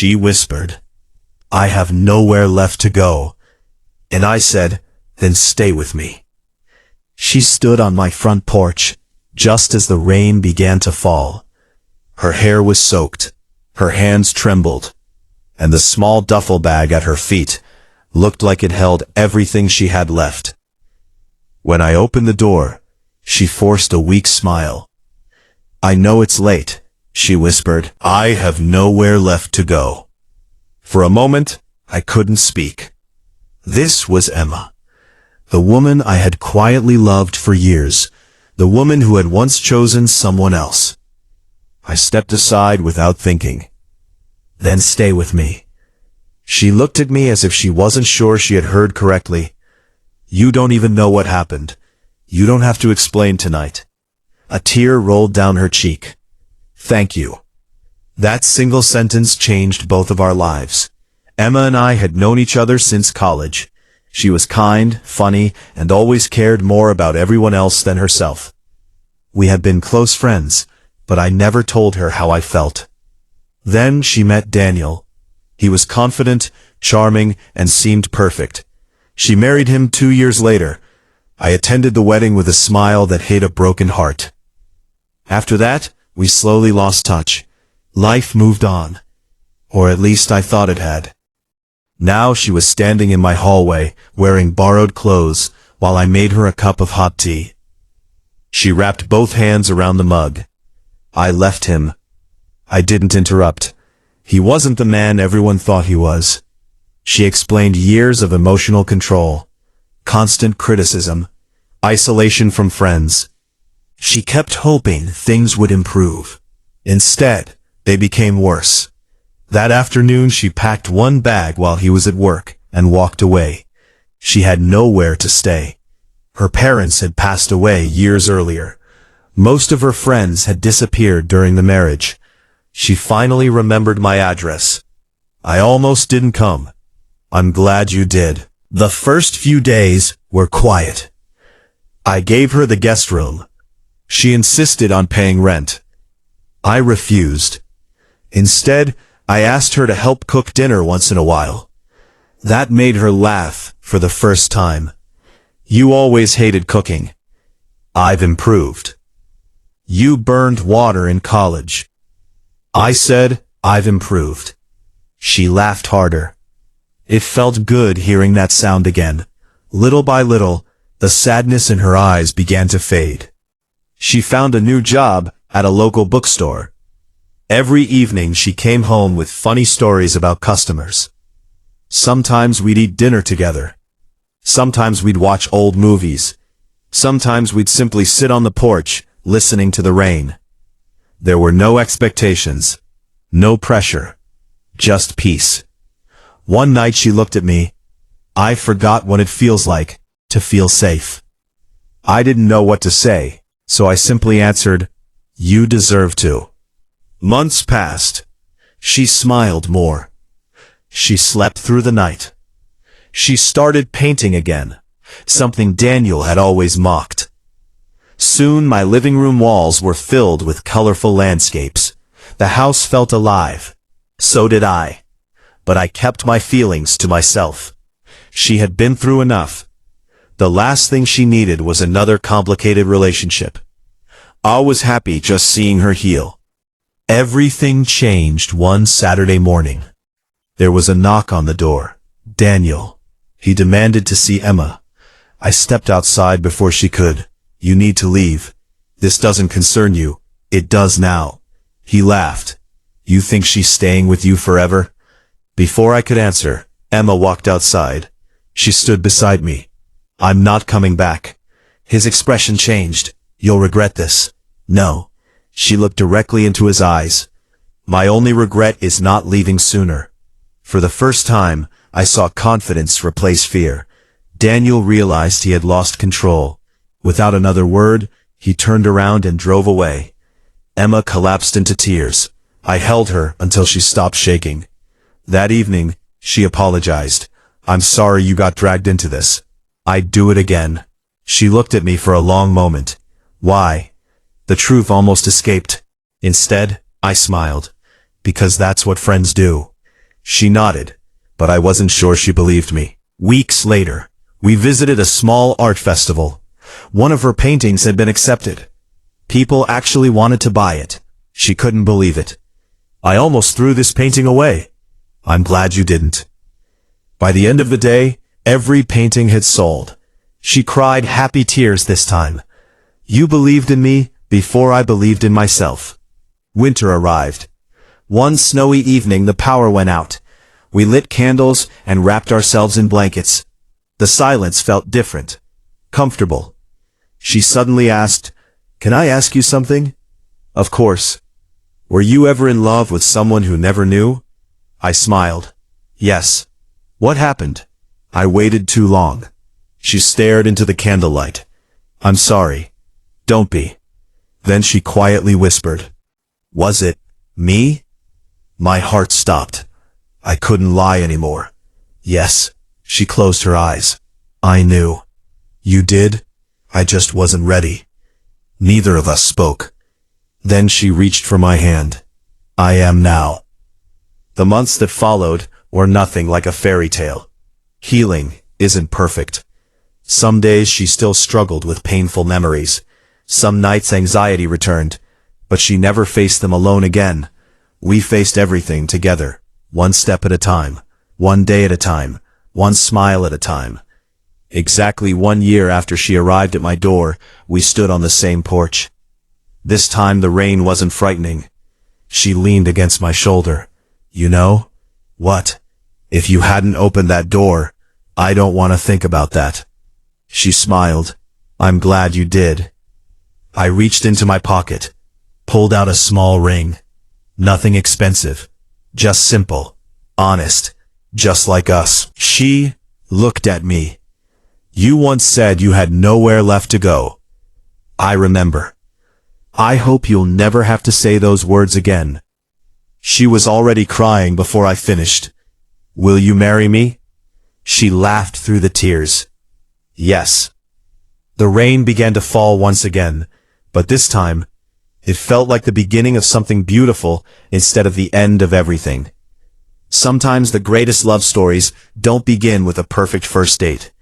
She whispered, "I have nowhere left to go." And I said, "Then stay with me." She stood on my front porch, just as the rain began to fall. Her hair was soaked, her hands trembled, and the small duffel bag at her feet looked like it held everything she had left. When I opened the door, she forced a weak smile. "I know it's late," she whispered. "I have nowhere left to go." For a moment, I couldn't speak. This was Emma, the woman I had quietly loved for years, the woman who had once chosen someone else. I stepped aside without thinking. "Then stay with me." She looked at me as if she wasn't sure she had heard correctly. "You don't even know what happened. You don't have to explain tonight." A tear rolled down her cheek. "Thank you." That single sentence changed both of our lives. Emma and I had known each other since college. She was kind, funny, and always cared more about everyone else than herself. We had been close friends, but I never told her how I felt. Then she met Daniel. He was confident, charming, and seemed perfect. She married him 2 years later. I attended the wedding with a smile that hid a broken heart. After that, we slowly lost touch. Life moved on. Or at least I thought it had. Now she was standing in my hallway, wearing borrowed clothes, while I made her a cup of hot tea. She wrapped both hands around the mug. I left him. I didn't interrupt. He wasn't the man everyone thought he was. She explained years of emotional control, constant criticism, isolation from friends. She kept hoping things would improve. Instead, they became worse. That afternoon she packed one bag while he was at work and walked away. She had nowhere to stay. Her parents had passed away years earlier. Most of her friends had disappeared during the marriage. She finally remembered my address. "I almost didn't come. I'm glad you did." The first few days were quiet. I gave her the guest room. She insisted on paying rent. I refused. Instead, I asked her to help cook dinner once in a while. That made her laugh for the first time. "You always hated cooking." "I've improved." "You burned water in college." I said, "I've improved." She laughed harder. It felt good hearing that sound again. Little by little, the sadness in her eyes began to fade. She found a new job at a local bookstore. Every evening she came home with funny stories about customers. Sometimes we'd eat dinner together. Sometimes we'd watch old movies. Sometimes we'd simply sit on the porch, listening to the rain. There were no expectations, no pressure, just peace. One night she looked at me. I forgot what it feels like to feel safe. I didn't know what to say, so I simply answered, "You deserve to." Months passed. She smiled more. She slept through the night. She started painting again, something Daniel had always mocked. Soon my living room walls were filled with colorful landscapes. The house felt alive. So did I. But I kept my feelings to myself. She had been through enough. The last thing she needed was another complicated relationship. I was happy just seeing her heal. Everything changed one Saturday morning. There was a knock on the door. Daniel. He demanded to see Emma. I stepped outside before she could. "You need to leave. This doesn't concern you." "It does now." He laughed. "You think she's staying with you forever?" Before I could answer, Emma walked outside. She stood beside me. "I'm not coming back." His expression changed. "You'll regret this." "No." She looked directly into his eyes. "My only regret is not leaving sooner." For the first time, I saw confidence replace fear. Daniel realized he had lost control. Without another word, he turned around and drove away. Emma collapsed into tears. I held her until she stopped shaking. That evening, she apologized. "I'm sorry you got dragged into this. I'd do it again." She looked at me for a long moment. "Why?" The truth almost escaped. Instead, I smiled. "Because that's what friends do." She nodded, but I wasn't sure she believed me. Weeks later, we visited a small art festival. One of her paintings had been accepted. People actually wanted to buy it. She couldn't believe it. I almost threw this painting away. I'm glad you didn't. By the end of the day, every painting had sold. She cried happy tears this time. You believed in me before I believed in myself. Winter arrived. One snowy evening the power went out. We lit candles and wrapped ourselves in blankets. The silence felt different, comfortable. She suddenly asked, "Can I ask you something?" Of course. Were you ever in love with someone who never knew? I smiled. Yes. What happened? I waited too long. She stared into the candlelight. I'm sorry. Don't be. Then she quietly whispered, Was it me? My heart stopped. I couldn't lie anymore. Yes. She closed her eyes. I knew. You did? I just wasn't ready. Neither of us spoke. Then she reached for my hand. I am now. The months that followed were nothing like a fairy tale. Healing isn't perfect. Some days she still struggled with painful memories. Some nights anxiety returned, but she never faced them alone again. We faced everything together, one step at a time, one day at a time, one smile at a time. Exactly 1 year after she arrived at my door, we stood on the same porch. This time the rain wasn't frightening. She leaned against my shoulder. You know? What? If you hadn't opened that door, I don't want to think about that. She smiled. I'm glad you did. I reached into my pocket, pulled out a small ring. Nothing expensive, just simple, honest, just like us. She looked at me. You once said you had nowhere left to go. I remember. I hope you'll never have to say those words again. She was already crying before I finished. Will you marry me? She laughed through the tears. Yes. The rain began to fall once again, but this time, it felt like the beginning of something beautiful instead of the end of everything. Sometimes the greatest love stories don't begin with a perfect first date.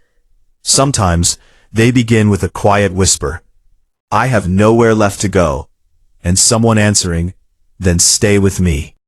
Sometimes they begin with a quiet whisper. I have nowhere left to go. And someone answering, then stay with me.